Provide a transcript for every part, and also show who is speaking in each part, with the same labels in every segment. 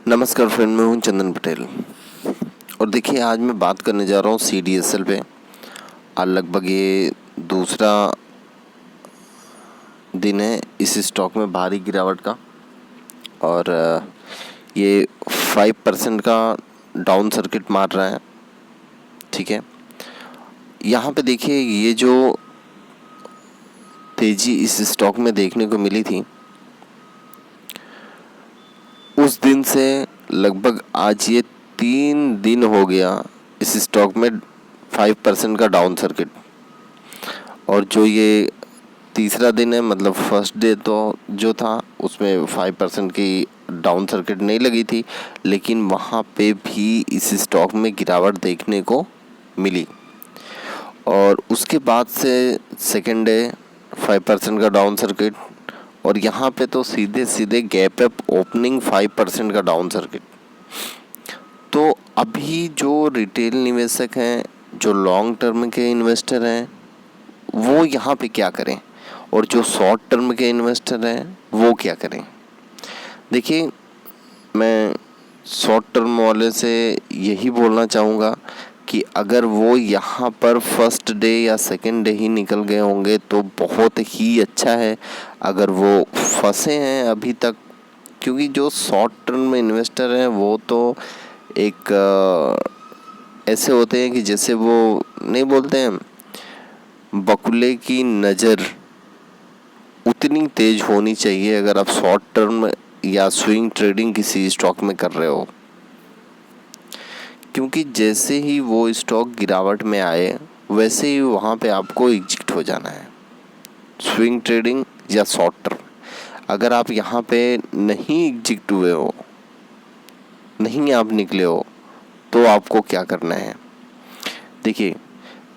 Speaker 1: नमस्कार फ्रेंड, मैं हूं चंदन पटेल और देखिए आज मैं बात करने जा रहा हूं CDSL पे। आज लगभग ये दूसरा दिन है इस स्टॉक में भारी गिरावट का और ये 5% का डाउन सर्किट मार रहा है। ठीक है, यहाँ पे देखिए ये जो तेजी इस स्टॉक में देखने को मिली थी उस दिन से लगभग आज ये 3 दिन हो गया इस स्टॉक में 5% का डाउन सर्किट। और जो ये तीसरा दिन है, मतलब फर्स्ट डे तो जो था उसमें 5% की डाउन सर्किट नहीं लगी थी, लेकिन वहाँ पे भी इस स्टॉक में गिरावट देखने को मिली। और उसके बाद से सेकेंड डे 5% का डाउन सर्किट और यहाँ पे तो सीधे सीधे गैप अप ओपनिंग 5% का डाउन सर्किट। तो अभी जो रिटेल निवेशक हैं, जो लॉन्ग टर्म के इन्वेस्टर हैं, वो यहाँ पे क्या करें और जो शॉर्ट टर्म के इन्वेस्टर हैं वो क्या करें। देखिए, मैं शॉर्ट टर्म वाले से यही बोलना चाहूँगा कि अगर वो यहाँ पर फर्स्ट डे या सेकंड डे ही निकल गए होंगे तो बहुत ही अच्छा है। अगर वो फंसे हैं अभी तक, क्योंकि जो शॉर्ट टर्म इन्वेस्टर हैं वो तो एक ऐसे होते हैं कि जैसे वो नहीं बोलते हैं, बकुले की नज़र उतनी तेज होनी चाहिए अगर आप शॉर्ट टर्म या स्विंग ट्रेडिंग किसी स्टॉक में कर रहे हो। क्योंकि जैसे ही वो स्टॉक गिरावट में आए वैसे ही वहाँ पे आपको एग्जिट हो जाना है, स्विंग ट्रेडिंग या शॉर्ट टर्म। अगर आप यहाँ पे नहीं एग्जिट हुए हो, नहीं आप निकले हो, तो आपको क्या करना है। देखिए,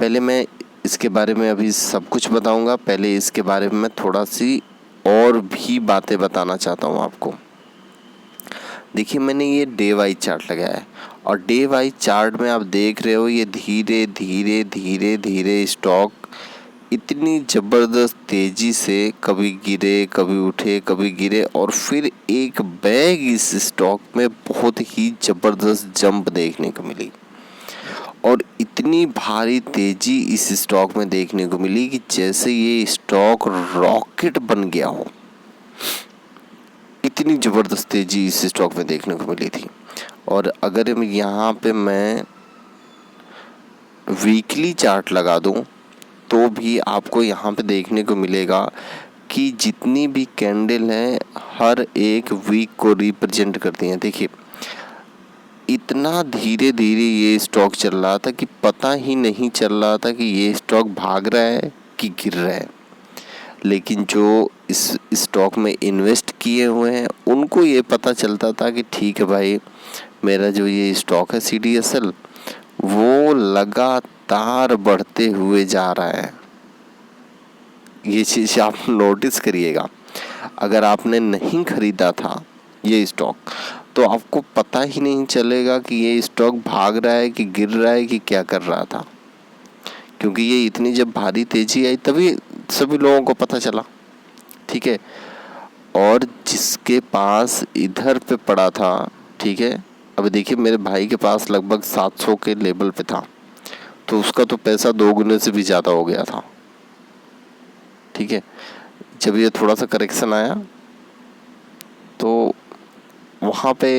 Speaker 1: पहले मैं इसके बारे में अभी सब कुछ बताऊंगा। पहले इसके बारे में मैं थोड़ा सी और भी बातें बताना चाहता हूँ आपको। देखिए, मैंने ये डे वाइज चार्ट लगाया है और डे वाइज चार्ट में आप देख रहे हो ये धीरे धीरे धीरे धीरे स्टॉक इतनी ज़बरदस्त तेज़ी से कभी गिरे, कभी उठे, कभी गिरे और फिर एक बैग इस स्टॉक में बहुत ही ज़बरदस्त जंप देखने को मिली। और इतनी भारी तेज़ी इस स्टॉक में देखने को मिली कि जैसे ये स्टॉक रॉकेट बन गया हो, इतनी ज़बरदस्त तेज़ी इस स्टॉक में देखने को मिली थी। और अगर यहाँ पे मैं वीकली चार्ट लगा दूँ तो भी आपको यहाँ पे देखने को मिलेगा कि जितनी भी कैंडल हैं हर एक वीक को रिप्रेजेंट करती हैं। देखिए, इतना धीरे धीरे ये स्टॉक चल रहा था कि पता ही नहीं चल रहा था कि ये स्टॉक भाग रहा है कि गिर रहा है। लेकिन जो इस स्टॉक में इन्वेस्ट किए हुए हैं उनको ये पता चलता था कि ठीक है भाई, मेरा जो ये स्टॉक है CDSL वो लगातार बढ़ते हुए जा रहा है। ये चीज़ आप नोटिस करिएगा। अगर आपने नहीं खरीदा था ये स्टॉक तो आपको पता ही नहीं चलेगा कि ये स्टॉक भाग रहा है कि गिर रहा है कि क्या कर रहा था, क्योंकि ये इतनी जब भारी तेजी आई तभी सभी लोगों को पता चला। ठीक है, और जिसके पास इधर पे पड़ा था, ठीक है, अब देखिए मेरे भाई के पास लगभग 700 के लेवल पे था तो उसका तो पैसा 2 गुने से भी ज़्यादा हो गया था। ठीक है, जब ये थोड़ा सा करेक्शन आया तो वहाँ पे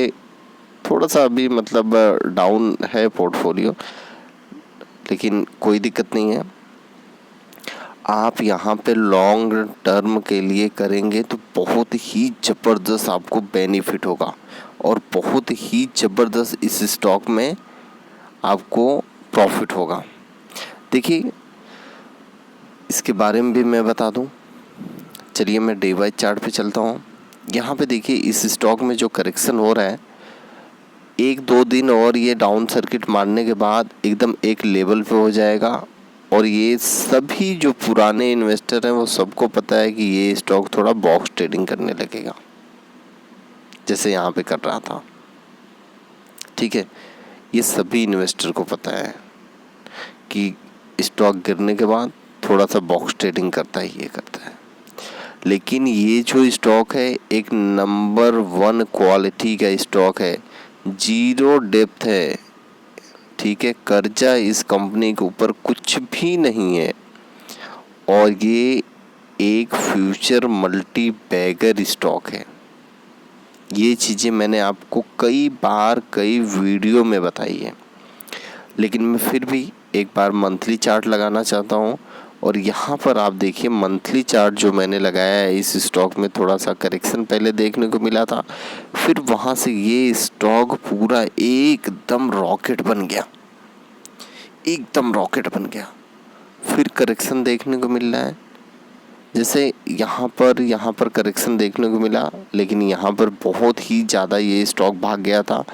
Speaker 1: थोड़ा सा अभी मतलब डाउन है पोर्टफोलियो, लेकिन कोई दिक्कत नहीं है। आप यहाँ पे लॉन्ग टर्म के लिए करेंगे तो बहुत ही ज़बरदस्त आपको बेनिफिट होगा और बहुत ही ज़बरदस्त इस स्टॉक में आपको प्रॉफिट होगा। देखिए, इसके बारे में भी मैं बता दूं। चलिए मैं डे वाइज चार्ट पे चलता हूँ। यहाँ पे देखिए इस स्टॉक में जो करेक्शन हो रहा है, 1-2 दिन और ये डाउन सर्किट मारने के बाद एकदम एक लेवल पे हो जाएगा। और ये सभी जो पुराने इन्वेस्टर हैं वो सबको पता है कि ये स्टॉक थोड़ा बॉक्स ट्रेडिंग करने लगेगा, जैसे यहाँ पे कर रहा था। ठीक है, ये सभी इन्वेस्टर को पता है कि स्टॉक गिरने के बाद थोड़ा सा बॉक्स ट्रेडिंग करता ही ये करता है। लेकिन ये जो स्टॉक है एक नंबर 1 क्वालिटी का स्टॉक है, जीरो डेप्थ है, ठीक है, कर्जा इस कंपनी के ऊपर कुछ भी नहीं है, और ये एक फ्यूचर मल्टी बैगर स्टॉक है। ये चीज़ें मैंने आपको कई बार कई वीडियो में बताई है, लेकिन मैं फिर भी एक बार मंथली चार्ट लगाना चाहता हूँ। और यहाँ पर आप देखिए मंथली चार्ट जो मैंने लगाया है, इस स्टॉक में थोड़ा सा करेक्शन पहले देखने को मिला था, फिर वहाँ से ये स्टॉक पूरा एकदम रॉकेट बन गया, एकदम रॉकेट बन गया। फिर करेक्शन देखने को मिल रहा है, जैसे यहाँ पर करेक्शन देखने को मिला, लेकिन यहाँ पर बहुत ही ज़्यादा ये स्टॉक भाग गया था।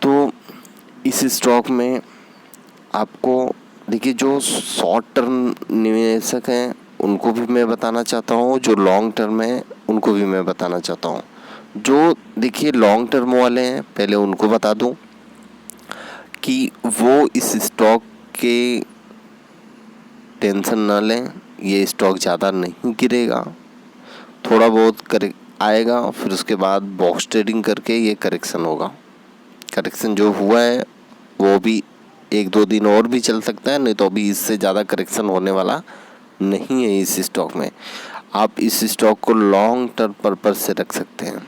Speaker 1: तो इस स्टॉक में आपको देखिए, जो शॉर्ट टर्म निवेशक हैं उनको भी मैं बताना चाहता हूँ, जो लॉन्ग टर्म है उनको भी मैं बताना चाहता हूँ। जो देखिए लॉन्ग टर्म वाले हैं, पहले उनको बता दूँ कि वो इस स्टॉक के टेंशन ना लें, ये स्टॉक ज़्यादा नहीं गिरेगा, थोड़ा बहुत आएगा, फिर उसके बाद बॉक्स ट्रेडिंग करके ये करेक्शन होगा। करेक्शन जो हुआ है वो भी 1-2 दिन और भी चल सकता है, नहीं तो अभी इससे ज़्यादा करेक्शन होने वाला नहीं है इस स्टॉक में। आप इस स्टॉक को लॉन्ग टर्म पर्पज से रख सकते हैं,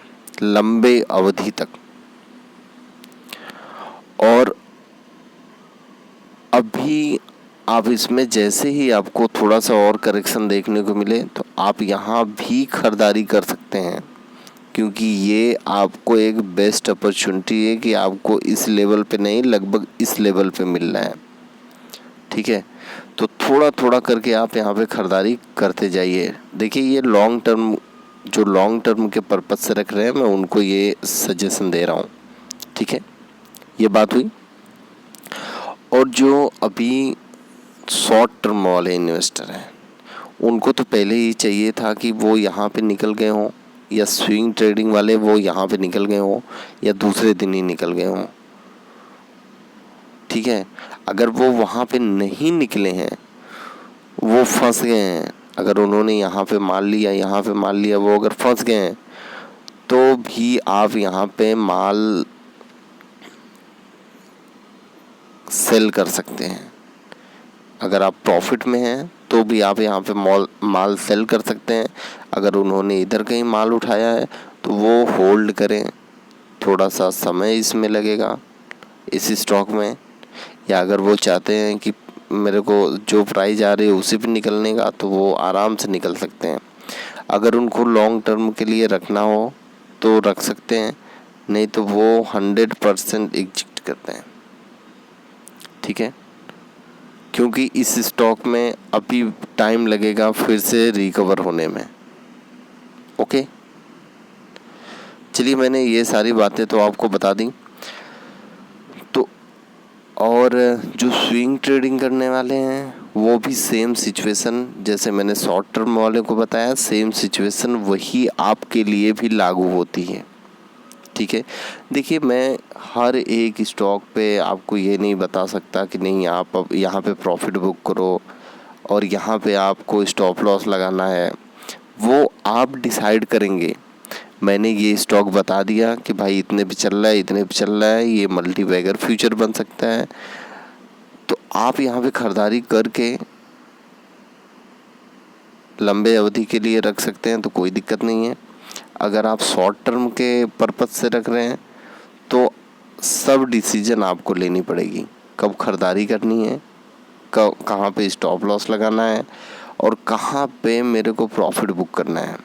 Speaker 1: लंबे अवधि तक। और अभी आप इसमें जैसे ही आपको थोड़ा सा और करेक्शन देखने को मिले तो आप यहाँ भी खरीदारी कर सकते हैं, क्योंकि ये आपको एक बेस्ट अपॉर्चुनिटी है कि आपको इस लेवल पे नहीं, लगभग इस लेवल पे मिल रहा है, ठीक है। तो थोड़ा थोड़ा करके आप यहाँ पे खरीदारी करते जाइए। देखिए ये लॉन्ग टर्म, जो लॉन्ग टर्म के पर्पज से रख रहे हैं, मैं उनको ये सजेशन दे रहा हूँ, ठीक है, ये बात हुई। और जो अभी शॉर्ट टर्म वाले इन्वेस्टर हैं उनको तो पहले ही चाहिए था कि वो यहाँ पे निकल गए हों, या स्विंग ट्रेडिंग वाले वो यहाँ पे निकल गए हों, या दूसरे दिन ही निकल गए हों, ठीक है। अगर वो वहाँ पे नहीं निकले हैं, वो फंस गए हैं, अगर उन्होंने यहाँ पे माल लिया, वो अगर फंस गए हैं, तो भी आप यहाँ पे माल सेल कर सकते हैं। अगर आप प्रॉफिट में हैं तो भी आप यहाँ पे माल सेल कर सकते हैं। अगर उन्होंने इधर कहीं माल उठाया है तो वो होल्ड करें, थोड़ा सा समय इसमें लगेगा इस स्टॉक में, या अगर वो चाहते हैं कि मेरे को जो प्राइस आ रही है उसी पे निकलने का, तो वो आराम से निकल सकते हैं। अगर उनको लॉन्ग टर्म के लिए रखना हो तो रख सकते हैं, नहीं तो वो 100% एग्जिट करते हैं, ठीक है। क्योंकि इस स्टॉक में अभी टाइम लगेगा फिर से रिकवर होने में, ओके। चलिए मैंने ये सारी बातें तो आपको बता दी। तो और जो स्विंग ट्रेडिंग करने वाले हैं वो भी सेम सिचुएशन, जैसे मैंने शॉर्ट टर्म वाले को बताया, सेम सिचुएशन वही आपके लिए भी लागू होती है, ठीक है। देखिए मैं हर एक स्टॉक पे आपको ये नहीं बता सकता कि नहीं आप यहाँ पे प्रॉफिट बुक करो और यहाँ पे आपको स्टॉप लॉस लगाना है, वो आप डिसाइड करेंगे। मैंने ये स्टॉक बता दिया कि भाई इतने पे चल रहा है, इतने पे चल रहा है, ये मल्टी बैगर फ्यूचर बन सकता है, तो आप यहाँ पे खरीदारी करके लंबे अवधि के लिए रख सकते हैं, तो कोई दिक्कत नहीं है। अगर आप शॉर्ट टर्म के पर्पज से रख रहे हैं तो सब डिसीजन आपको लेनी पड़ेगी, कब खरीदारी करनी है, कब कहाँ पे स्टॉप लॉस लगाना है, और कहाँ पे मेरे को प्रॉफिट बुक करना है।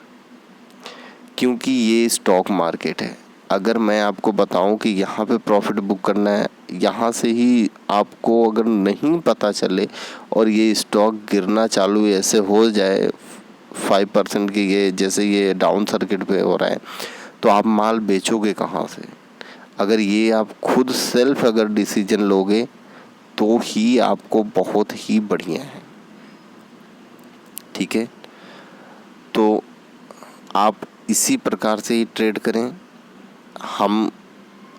Speaker 1: क्योंकि ये स्टॉक मार्केट है, अगर मैं आपको बताऊं कि यहाँ पे प्रॉफिट बुक करना है, यहाँ से ही आपको अगर नहीं पता चले और ये स्टॉक गिरना चालू ऐसे हो जाए 5% की, ये जैसे ये डाउन सर्किट पे हो रहा है, तो आप माल बेचोगे कहाँ से? अगर ये आप खुद सेल्फ अगर डिसीजन लोगे तो ही आपको बहुत ही बढ़िया है, ठीक है। तो आप इसी प्रकार से ही ट्रेड करें। हम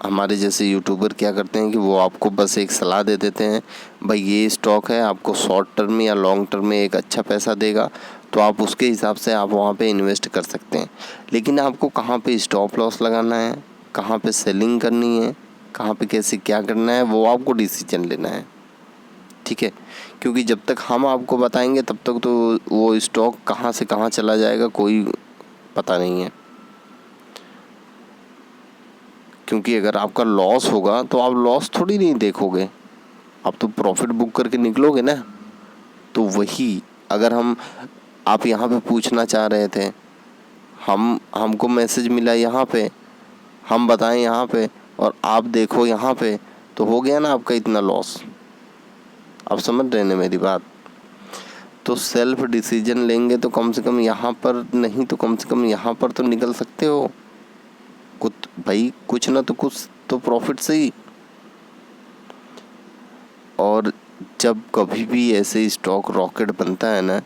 Speaker 1: हमारे जैसे यूट्यूबर क्या करते हैं कि वो आपको बस एक सलाह दे देते हैं, भाई ये स्टॉक है, आपको शॉर्ट टर्म या लॉन्ग टर्म में एक अच्छा पैसा देगा, तो आप उसके हिसाब से आप वहाँ पे इन्वेस्ट कर सकते हैं। लेकिन आपको कहाँ पे स्टॉप लॉस लगाना है, कहाँ पे सेलिंग करनी है, कहाँ पे कैसे क्या करना है, वो आपको डिसीजन लेना है, ठीक है। क्योंकि जब तक हम आपको बताएंगे तब तक तो वो स्टॉक कहाँ से कहाँ चला जाएगा कोई पता नहीं है। क्योंकि अगर आपका लॉस होगा तो आप लॉस थोड़ी नहीं देखोगे, आप तो प्रॉफिट बुक करके निकलोगे ना। तो वही अगर आप यहाँ पे पूछना चाह रहे थे, हमको मैसेज मिला यहाँ पे, हम बताएं यहाँ पे और आप देखो यहाँ पे, तो हो गया ना आपका इतना लॉस। आप समझ रहे हैं मेरी बात। तो सेल्फ डिसीजन लेंगे तो कम से कम यहाँ पर नहीं तो कम से कम यहाँ पर तो निकल सकते हो कुछ, भाई कुछ ना तो कुछ तो प्रॉफिट सही। और जब कभी भी ऐसे स्टॉक रॉकेट बनता है ना,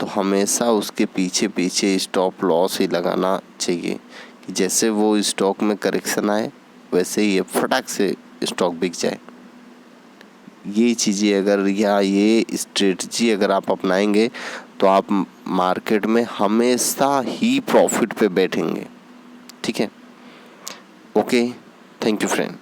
Speaker 1: तो हमेशा उसके पीछे पीछे स्टॉप लॉस ही लगाना चाहिए कि जैसे वो स्टॉक में करेक्शन आए वैसे ही फटाक से स्टॉक बिक जाए। ये चीज़ें अगर या ये स्ट्रेटजी अगर आप अपनाएंगे तो आप मार्केट में हमेशा ही प्रॉफिट पे बैठेंगे, ठीक है। Okay, thank you friend.